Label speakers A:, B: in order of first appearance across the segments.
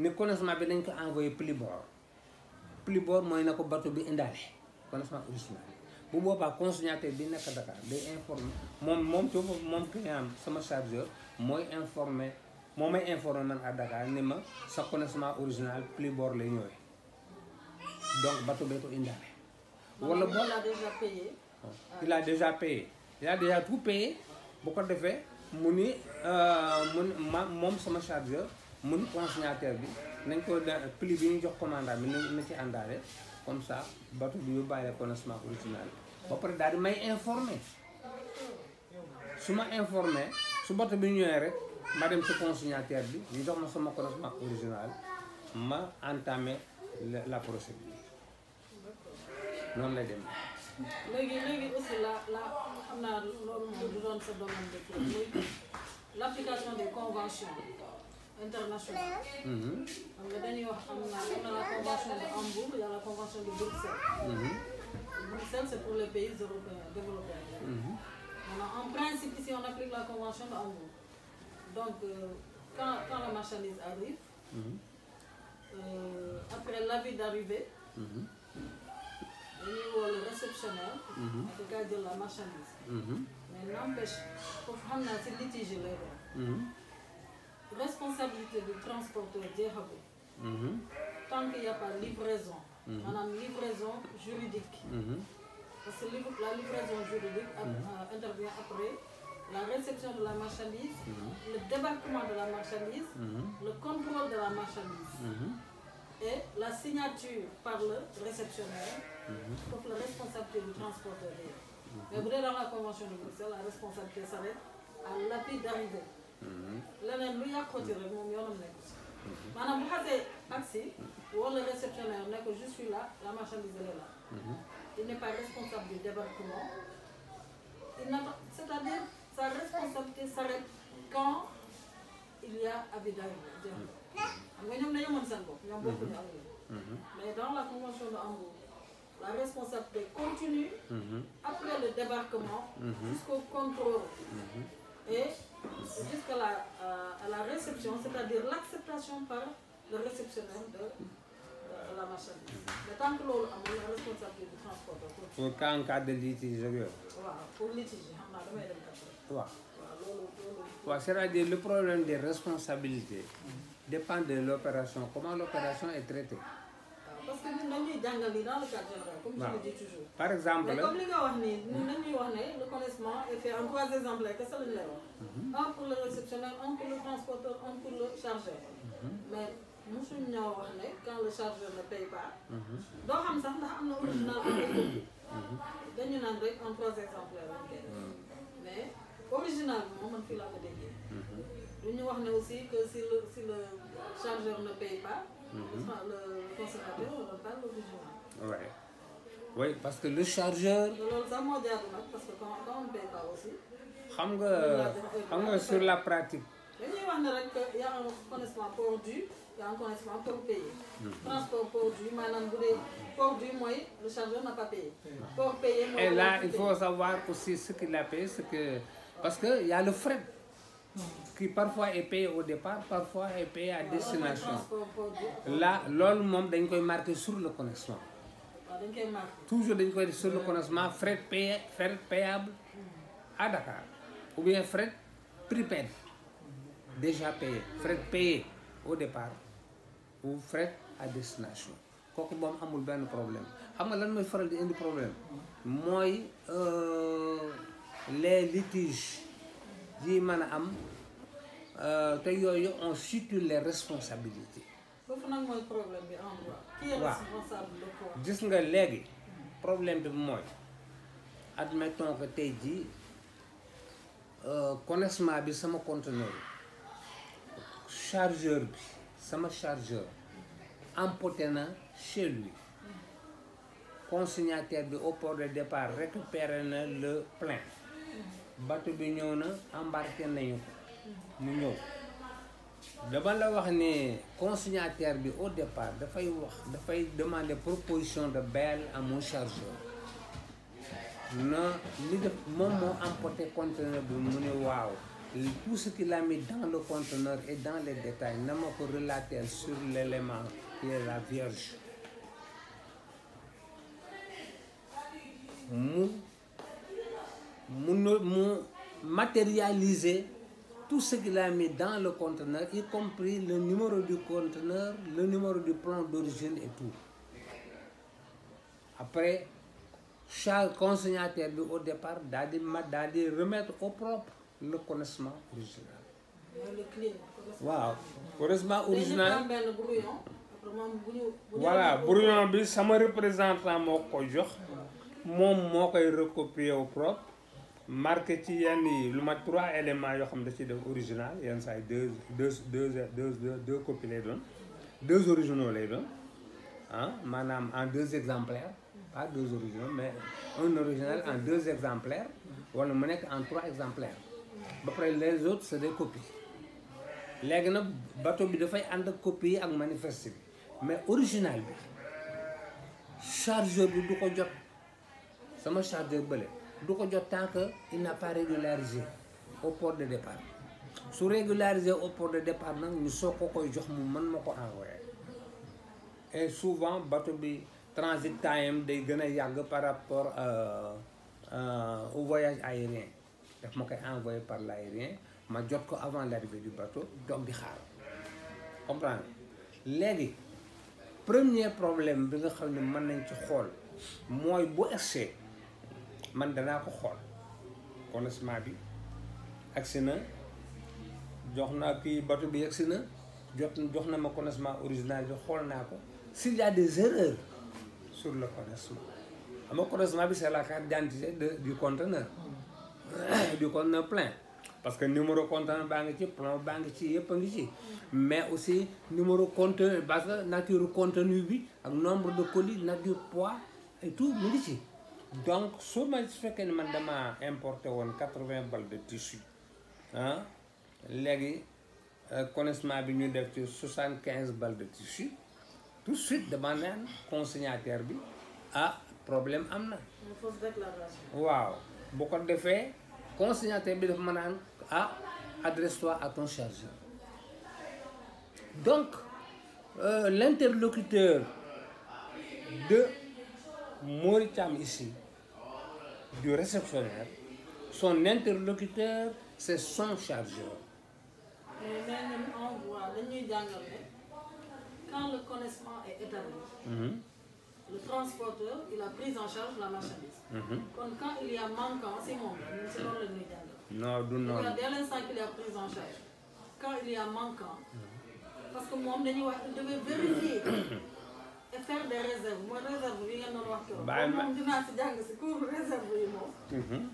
A: ne connaissement bi dañ ko envoyé Plibor mooy na ko bateau bi indaale connaissement original bu boobaa consignateur bi nekk Dakar day informer moom client sama chargeur mooy informer moo may informer man à Dakar ni ma sa connaissement original Plibor lay ñëwee donc bateau bee ko indaale. wala
B: il a déjà payé.
A: il a déjà payé il a déjà tout payé bu ko defee mu ni moom sama chargeur mu ni consignateur bi nañ ko pli bi ñu jox commandant bi na ci àndaale comme ça bateau bi yóbbaale connaissement original ba pare daal di may informé su ma informé su bateau bi ñëwee rek ma dem ci consignateur bi ñu jox ma sama connaissement original ma entamé la procédure noonu lay dem.
B: léegi aussi la xam naa loolu moom du doon sa domaine de kii muy l'application des conventions internationales. xam nga dañuy wax am na la convention de Hambourg, il y a la convention de Bruxelles. Bruxelles c'est pour les pays européens développés. Alors, en principe ici on applique la convention de Hambourg. Donc quand la marchandise arrive, après l'avis d'arrivée, dañuy woo le réceptionnaire. ak gars jël la marchandise. mais n'empêche foofu xam naa ci litige lay doon. responsabilité du transporteur jeexagul. tant qu'il y a pas livraison. maanaam livraison juridique. parce que la livraison juridique intervient après la réception de la marchandise, le débarquement de la marchandise, le contrôle de la marchandise. Et la signature par le réceptionnaire pour la responsabilité du transporteur. Mais vous êtes dans la convention de Bruxelles, la responsabilité s'arrête à l'appui d'arrivée. Leneen lu yàqooti rek moom yoonam nekk ci. maanaam bu xasee agsi wala le réceptionnaire ne ko je suis là, la marchandise elle est là. Il n'est pas responsable du débarquement. C'est-à-dire sa responsabilité s'arrête quand il y a avis d'arrivée. xam nga ñoom dañoo mën seen bopp ñoom bokkuñu ak ñoom. mais dans la convention de Hambourg, la responsabilité continue après le débarquement jusqu'au contrôle et jusqu'à la réception, c'est-à-dire l'acceptation par le réceptionnaire de la marchandise. Mais tant que loolu amul, la responsabilité du transporteur continue.
A: pour en cas de litige ak yooyu.
B: waaw pour litige xam naa damay dem kat rek.
A: waaw.
B: waaw loolu.
A: waaw c'est-à-dire le problème des responsabilités dépend de l'opération, comment l'opération est traitée.
B: Parce que ñun dañuy jàngal ni dans le cadre général, comme je le dis toujours.
A: Par exemple,
B: mais comme li nga wax nii ñun dañuy wax ne le connaissement est fait en 3 exemplaires kese lañu lay wax. Un pour le réceptionnaire, un pour le transporteur, un pour le chargeur. mais mosuñ ñoo wax ne quand le chargeur ne paye pas. doo xam sax ndax am na original am na copie. dañu naan rek en 3 exemplaires lañ koy def. mais original bi moom man fii laa ko déggee. Nous avons aussi que si le chargeur ne paye pas, le consommateur ne donne pas l'original.
A: Oui, parce que le chargeur...
B: Parce que quand on ne paye pas aussi...
A: Xam nga sur la pratique.
B: Il y a un connaissement pour dû, il y a un connaissement pour payer. Transport pour dû, maintenant pour dû, moi, le chargeur n'a pas payé. Pour payer, moi,
A: et là, il faut savoir aussi ce qu'il a payé, parce qu'il y a le frais. Qui parfois est payé au départ, parfois est payé à destination. Là, l'homme moom dañ koy marqué sur le connaissement. Toujours dañ koy sur le connaissement, frais payables à Dakar. Ou bien frais prepaid, déjà payé. Frais payés au départ ou frais à destination. Kooku moom amul benn problème. Xam nga lan mooy faral di indi problème mooy les litiges yi mën a am te yooyu on situe les responsabilités.
B: foofu nag mooy problème bi en droit. Qui est responsable de quoi?
A: Gis nga léegi problème bi mooy admettons que tey jii connaissement bi sama conteneur chargeur bi sama chargeur emporté na chez lui. Consignataire bi au port de départ récupéré na le plein. Bateau bi ñëw na embarqué nañu ko mu ñëw dama la wax ne consignataire bi au départ dafay demander proposition de bail à mon chargeur na li def moom moo emporté conteneur bi mu ne waaw tout ce qu'il a mis dans le conteneur et dans les détails na ma ko relater sur l'élément qui est la vierge mu matérialiser tout ce qu'il a mis dans le conteneur, y compris le numéro du conteneur, le numéro du plan d'origine et tout. Après, chaque consignataire au départ doit remettre au propre le connaissement original.
B: Le client.
A: Wow. Connaissement original.
B: Voilà,
A: brouillon bi sama représentant moo ko jox moom moo koy recopier au propre marqué ci yenn yi lu ma 3 éléments yoo xam da ci def original yenn saa yi deux copies lay doon 2 originaux lay doon ah maanaam en 2 exemplaires pas 2 originaux mais un original en 2 exemplaires wala mu nekk en 3 exemplaires ba pare les autres c'est des copies léegi nag bateau bi dafay ànd ak copie ak manifeste bi mais original bi chargeur bi du ko jot sama chargeur bële du ko jot tant que il n'a pas régularisé au port de départ su régularisé au port de départ nag ñu soo ko koy jox mu mën ma ko envoyer et souvent bateau bi transit time day gën a yàgg par rapport au voyage aérien daf ma koy envoyer par l'aérien ma jot ko avant l'arrivée du bateau toog di xaar comprendre léegi premier problème bi nga xam ne mën nañ ci xool mooy bu egsee man danaa ko xool connaissement bi agsi na jox naa kii bateau bi agsi na jox na ma connaissement original bi xool naa ko s'il y a des erreurs sur le connaissement xam nga connaissement bi c'est la carte d'identité du conteneur du conteneur plein parce que numéro conteneur baa ngi ci plan baa ngi ci yëpp a ngi ci mais aussi numéro conteneur parce que nature contenu bi ak nombre de colis nature poids et tout mu ngi ci donc su fekkee ne man dama importé woon 80 balles de tissu ah léegi connaissement bi ñu def ci 75 balles de tissu tout de suite dama naan consignataire bi ah problème am na
B: fausse déclaration.
A: waaw bu ko defee consignataire bi dafa mën naan ah adresse-toi à ton chargeur donc l'interlocuteur de Mauritam ici du réceptionnaire son interlocuteur c'est son chargeur.
B: mais ñun on voit dañuy jàngal ne quand le connaissement est établi. Le transporteur il a pris en charge la marchandise. kon quand il y a manquant si moom la ñun si loolu la ñuy jàngal.
A: non du noonu.
B: dès l'instant qu'il a pris en charge quand il y a manquant. parce que moom dañuy wax il devait vérifier et faire des réserves mooy réserve yi ngeen doon wax keroog.
A: bàyyi ma
B: moom dinaa si jàng si cours réserve yi moom.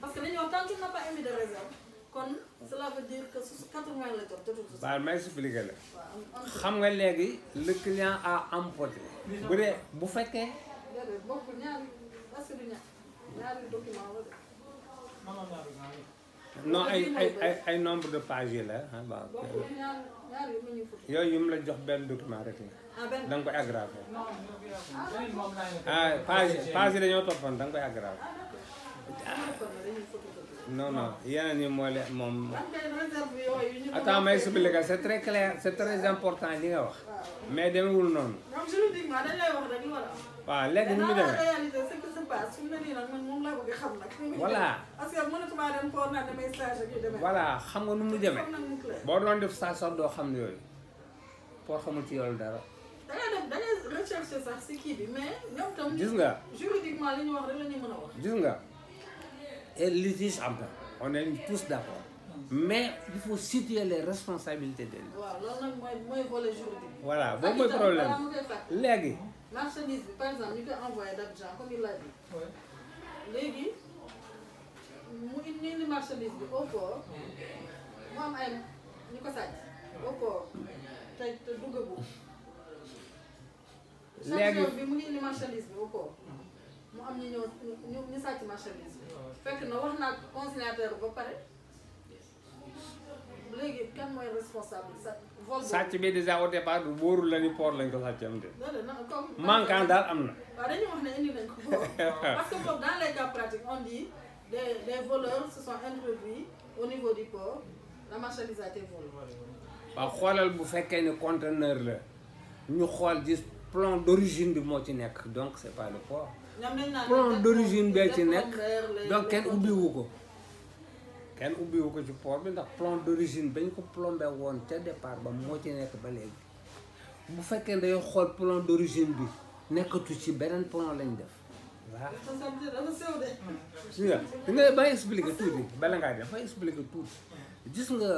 B: parce que dañoo tant qu'il n'a pas émis de réserve kon cela veut dire que su 80 la jotul.
A: baal ma expliquer la xam nga léegi le client a emporté bu dee bu fekkee.
B: déedéet bokkul ñaari est-ce que du ñaari document la de.
A: non ay nombre de pages yi la ah waaw.
B: bokkul ñaari yu ñuy foto.
A: yooyu yu mu la jox benn document rek la.
B: ah benn
A: da nga koy aggraver. ah page yi dañoo toppoon da nga koy aggraver. non non yeneen yi moo leen moom. attends ma expliquer c'est très clair c'est très important li nga wax. mais demewul noonu.
B: ñoom juridiquement dañ lay wax rek lu war a am.
A: waaw léegi ni mu demee.
B: en réalité ce qui se passe fi mu ne nii nag man moom laa bëgg a xam nag.
A: voilà
B: parce que mënatuma dem port naan damay stage ak yu demee.
A: voilà xam nga nu mu demee.
B: foog nag mu clair.
A: boo doon def saa sax doo xam ne yooyu port xamul ci yoolu dara.
B: da ngay def da ngay rechercher sax si kii bi mais ñoom tam.
A: gis nga
B: juridiquement li ñu wax rek la ñu mën a wax.
A: gis nga et litige am na on est tous d'accord mais il faut situer les responsabilités de lui.
B: waaw loolu nag mooy volet juridique.
A: voilà boobu mooy problème léegi.
B: marchandise bi par exemple ñu koy envoyé d'Abidjan comme il l'a dit. léegi mu indi marchandise bi au port mu am ay ñu ko sàcc au port te duggagul.
A: léegi
B: chargeur bi mu ngi indi marchandise bi au port mu am ñu ñëw ñu sàcc marchandise bi fekk na wax naa consignataire ba pare léegi kan mooy responsable sa vol
A: sàcc bi déjà au départ wóorul la ni port lañ ko sàcc am de.
B: comme
A: manquant daal am na.
B: waaw dañuy wax ne indi nañ ko port parce que foofu dans les cas pratiques on dit des voleurs se sont introduits au niveau du port la marchandise a été volée.
A: waaw xoolal bu fekkee ne conteneur la ñu xool gis plan d'origine bi moo ci nekk donc c'est pas le port. plan d'origine bee ci nekk donc kenn ubbiwu ko. kenn ubbiwu ko ci port bi ndax plan d'origine bañ ko plombé woon ca départ ba moo ci nekk ba léegi bu fekkee ne day xool plan d'origine bi nekkatu ci beneen plan lañ def waaw. nga bay expliquer tuuti bala ngaa def bay expliquer tuuti gis nga.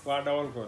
A: waaw dawal ko.